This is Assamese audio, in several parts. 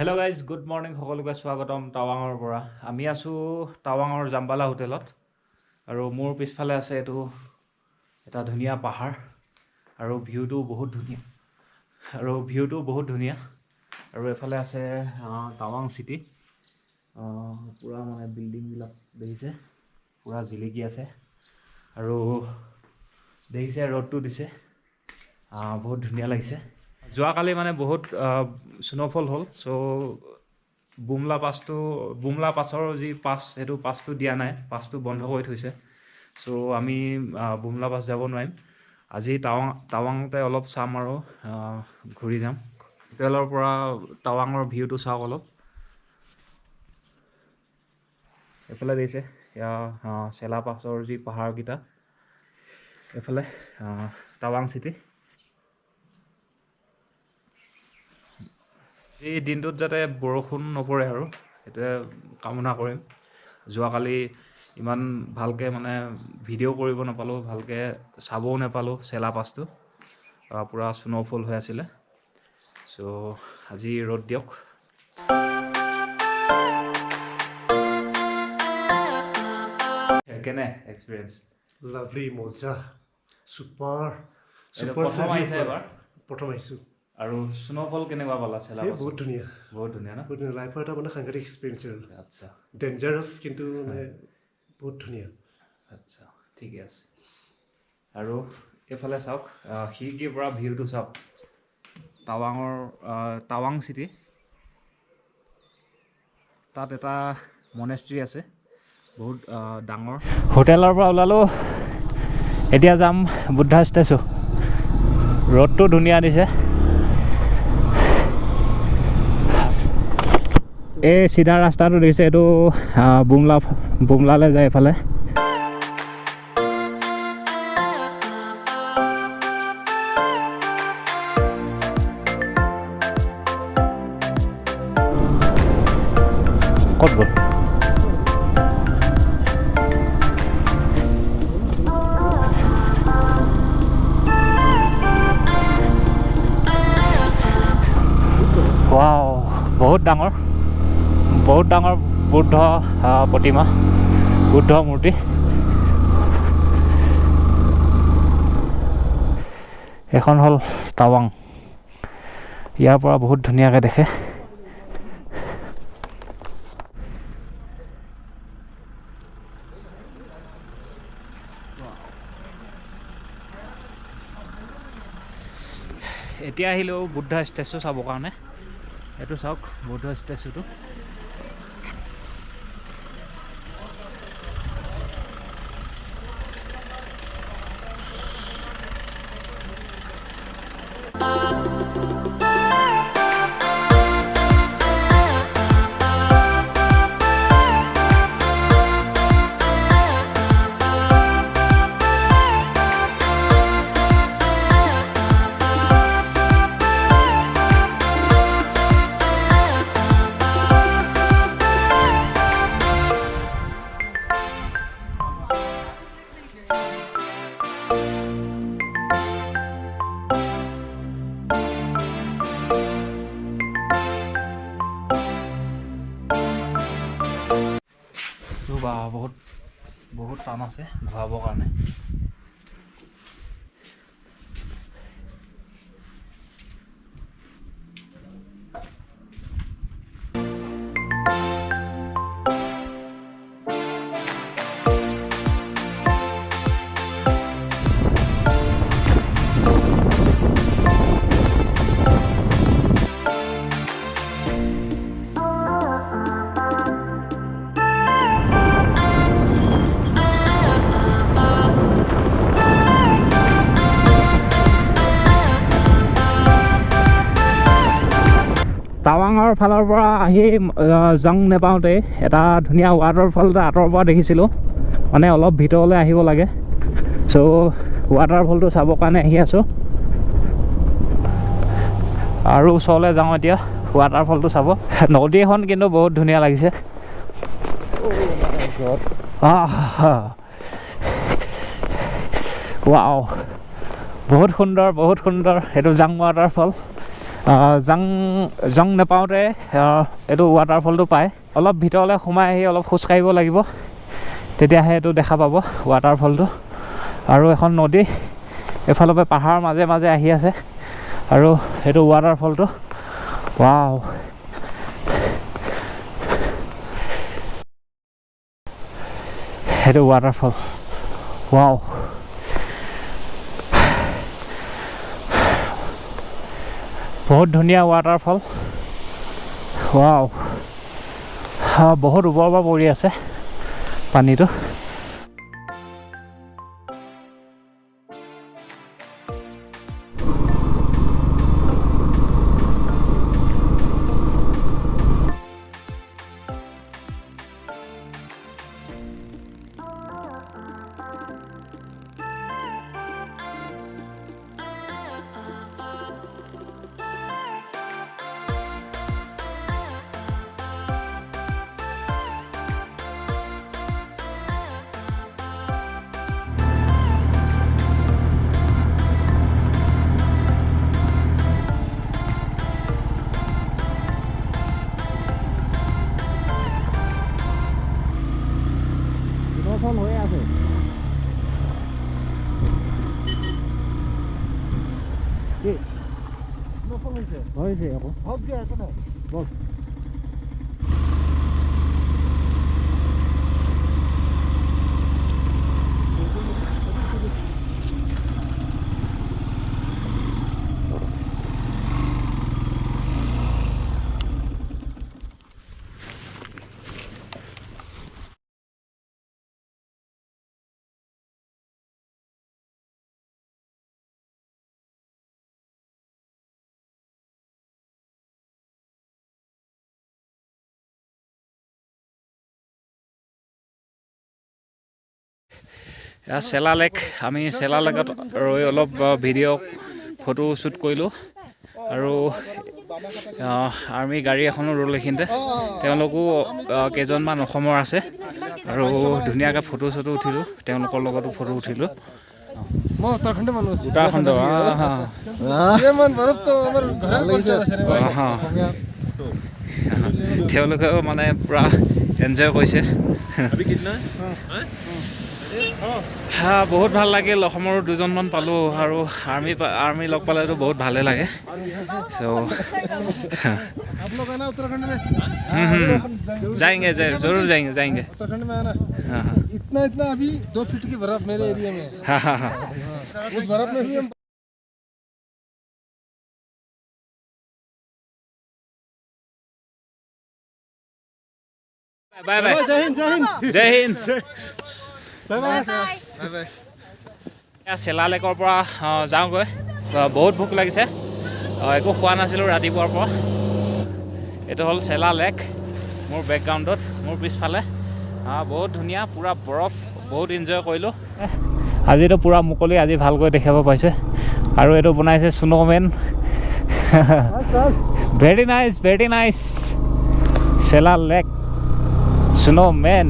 Hello guys, good morning. সকলোকে স্বাগতম টাৱাঙৰ পৰা। আমি আছো টাৱাঙৰ জাম্বালা হোটেলত আৰু মোৰ পিছফালে আছে এটা ধুনীয়া পাহাৰ আৰু ভিউটো বহুত ধুনীয়া আৰু এফালে আছে টাৱাং সিটি পুৰা মানে বিল্ডিং বিলাক দেখিছে পুৰা জিলিকি আছে আৰু দেখিছে ৰ'দটো দিছে বহুত ধুনীয়া লাগিছে যোৱাকালি মানে বহুত স্নোফল হ'ল সো বুমলাপাছৰ যি পাছ সেইটো পাছটো দিয়া নাই পাছটো বন্ধ কৰি থৈছে সো আমি বুমলাপাছ যাব নোৱাৰিম আজি টাৱাঙতে অলপ চাম আৰু ঘূৰি যাম হোটেলৰ পৰা টাৱাঙৰ ভিউটো চাওক অলপ এফালে দেখিছে ইয়া চেলাপাছৰ যি পাহাৰকেইটা এফালে টাৱাং সিটি এই দিনটোত যাতে বৰষুণ নপৰে আৰু এটোৱে কামনা কৰিম যোৱাকালি ইমান ভালকে মানে ভিডিও কৰিব নাপালো ভালকে চাবও নাপালো চেলাপাছটো পুৰা স্নোফল হৈ আছিল সো আজি ৰ'দ দিয়ক কেনে এক্সপেৰিয়েন্স লাভলি মজা সুপাৰ প্ৰথম আহিছো আৰু স্নোফল কেনেকুৱা পালা চেলাপাছ বহুত ধুনীয়া না বহুত ধুনীয়া লাইফৰ এটা মানে সাংঘাতিক এক্সপেৰিয়েন্স আৰু আচ্ছা ডেঞ্জাৰাছ কিন্তু মানে বহুত ধুনীয়া আচ্ছা ঠিকে আছে আৰু এফালে চাওক খিৰিকীৰ পৰা ভিউটো চাওক টাৱাং সিটি তাত এটা মনেষ্ট্ৰি আছে বহুত ডাঙৰ হোটেলৰ পৰা ওলালো এতিয়া যাম বুদ্ধা ষ্টেচু ৰ'দটো ধুনীয়া দিছে এই চিধা ৰাস্তাটো দেখিছে এইটো বুমলালৈ যায় এফালে ক'ত গ'ল ৱাও বহুত ডাঙৰ বুদ্ধ প্ৰতিমা বুদ্ধ মূৰ্তি এখন হ'ল টাৱাং ইয়াৰ পৰা বহুত ধুনীয়াকৈ দেখে এতিয়া আহিলেও বুদ্ধ ষ্টেচু চাবৰ কাৰণে এইটো চাওক বুদ্ধ ষ্টেচুটো বহুত টান আছে ঘূৰাবৰ কাৰণে টাৱাঙৰ ফালৰ পৰা আহি জং নেপাওঁতে এটা ধুনীয়া ৱাটাৰফল এটা আঁতৰৰ পৰা দেখিছিলোঁ মানে অলপ ভিতৰলৈ আহিব লাগে চ' ৱাটাৰফলটো চাবৰ কাৰণে আহি আছোঁ আৰু ওচৰলৈ যাওঁ এতিয়া ৱাটাৰফলটো চাব নদী এখন কিন্তু বহুত ধুনীয়া লাগিছে ৱাও বহুত সুন্দৰ সেইটো জাং ৱাটাৰফল জং নাপাওঁতে এইটো ৱাটাৰফলটো পায় অলপ ভিতৰলৈ সোমাই আহি অলপ খোজ কাঢ়িব লাগিব তেতিয়াহে এইটো দেখা পাব ৱাটাৰফলটো আৰু এখন নদী এফালৰ পৰা পাহাৰৰ মাজে মাজে আহি আছে আৰু সেইটো ৱাটাৰফলটো ৱাও সেইটো ৱাটাৰফল ৱাও বহুত ধুনীয়া ৱাটাৰফল ৱাও বহুত ওপৰৰ পৰা পৰি আছে পানীটো হৈ আছে হৈছে আকৌ হওক দিয়া একো নাই বল চেলা লেক আমি চেলা লেকত ৰৈ অলপ ভিডিঅ' ফটো শ্বুট কৰিলোঁ আৰু আৰ্মি গাড়ী এখনো ৰ'ল এইখিনিতে তেওঁলোকো কেইজনমান অসমৰ আছে আৰু ধুনীয়াকৈ ফটো চটো উঠিলোঁ তেওঁলোকৰ লগতো ফটো উঠিলোঁ উত্তৰাখণ্ড তেওঁলোকেও মানে পূৰা এনজয় কৰিছে বহুত ভাল লাগিল অসমৰো দুজনমান পালোঁ আৰু আৰ্মি লগ পালেতো বহুত ভালেই লাগে চ' जाएंगे जरूर जाएंगे उत्तराखंड में आना इतना अभी 2 फीट की बर्फ मेरे एरिया में हाँ उस बर्फ में भी हम बाय बाय जय हिंद চেলা লেকৰ পৰা যাওঁগৈ বহুত ভোক লাগিছে একো খোৱা নাছিলোঁ ৰাতিপুৱাৰ পৰা এইটো হ'ল চেলা লেক মোৰ বেকগ্ৰাউণ্ডত মোৰ পিছফালে বহুত ধুনীয়া পূৰা বৰফ বহুত এনজয় কৰিলোঁ আজিতো পূৰা মুকলি আজি ভালকৈ দেখাব পাইছে আৰু এইটো বনাইছে স্নোমেন ভেৰি নাইচ চেলা লেক স্নোমেন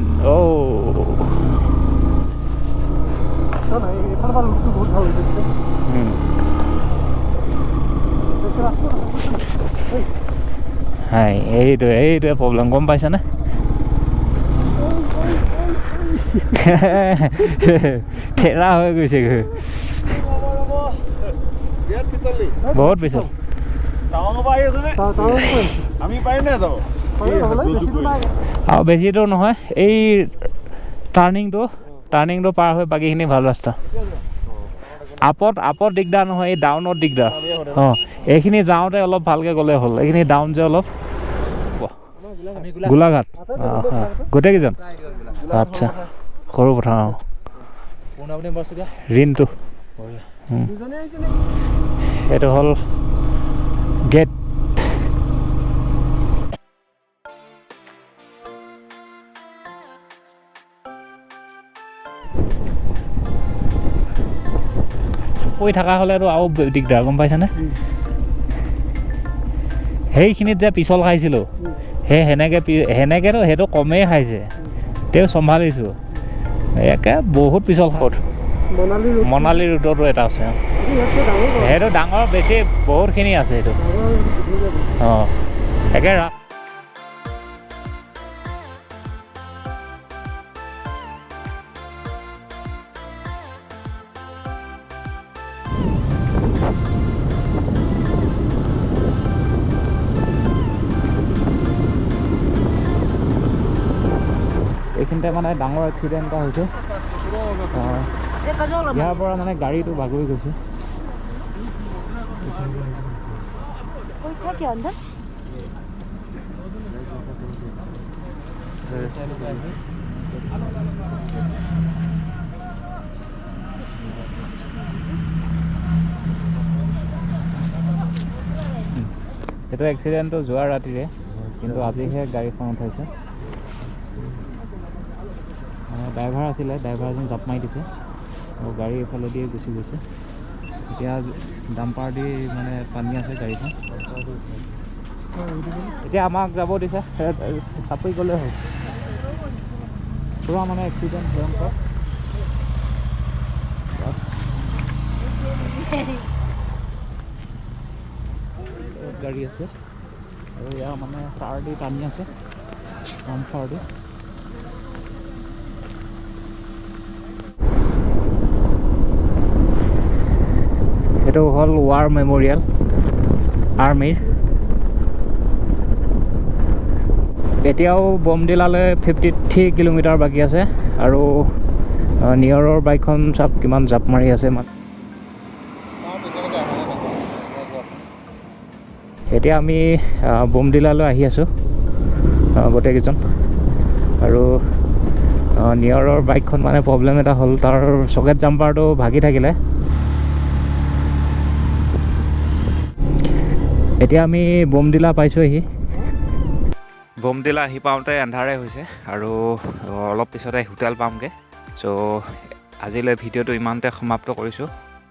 হাই এইটোৱে প্ৰব্লেম গম পাইছানে ঠেৰা হৈ গৈছে বহুত পিছল আৰু বেছি দূৰ নহয় এই টাৰ্ণিংটো পাৰ হৈ বাকীখিনি ভাল ৰাস্তা আপত দিগদাৰ নহয় এই ডাউনত দিগদাৰ এইখিনি যাওঁতে অলপ ভালকৈ গ'লে হ'ল এইখিনি ডাউন যে অলপ গোলাঘাট গোটেইকেইজন আচ্ছা সৰু কথা ঋণটো এইটো হ'ল গেট কৈ থকা হ'লেতো আৰু দিগদাৰ গম পাইছানে সেইখিনিত যে পিছল খাইছিলোঁ সেনেকেতো সেইটো কমেই খাইছে তেওঁ চম্ভালিছোঁ একে বহুত পিছল খাওঁ মনালী ৰোডতো এটা আছে সেইটো ডাঙৰ বেছি বহুতখিনি আছে সেইটো অঁ একে এইখিনিতে মানে ডাঙৰ এক্সিডেণ্ট এটা হৈছে ইয়াৰ পৰা মানে গাড়ীটো ভাগৰি গৈছে এইটো এক্সিডেণ্টটো যোৱা ৰাতিৰে কিন্তু আজিহে গাড়ীখন উঠাইছে ড্ৰাইভাৰ আছিলে ড্ৰাইভাৰজন জাপ মাৰি দিছে আৰু গাড়ী এইফালেদিয়ে গুচি গৈছে এতিয়া ডাম্পাৰ দি মানে টানি আছে গাড়ীখন এতিয়া আমাক যাব দিছে চাপৰি গ'লে হ'ল পুৰা মানে এক্সিডেণ্ট ভয়ংকৰ গাড়ী আছে আৰু ইয়াৰ মানে কাৰ দি টানি আছে ডাম্পাৰ দি এইটো হ'ল ৱাৰ মেমৰিয়েল আৰ্মিৰ এতিয়াও বমডিলালৈ 53 কিলোমিটাৰ বাকী আছে আৰু নিয়ৰৰ বাইকখন চাপ কিমান জাপ মাৰি আছে এতিয়া আমি বমডিলালৈ আহি আছোঁ গোটেইকেইজন আৰু নিয়ৰৰ বাইকখন মানে প্ৰব্লেম এটা হ'ল তাৰ চকেট জাম্পাৰটো ভাগি থাকিলে এতিয়া আমি বমডিলা পাইছোঁহি বমডিলা আহি পাওঁতে এন্ধাৰে হৈছে আৰু অলপ পিছতে হোটেল পামগৈ চ' আজিলৈ ভিডিঅ'টো ইমানতে সমাপ্ত কৰিছোঁ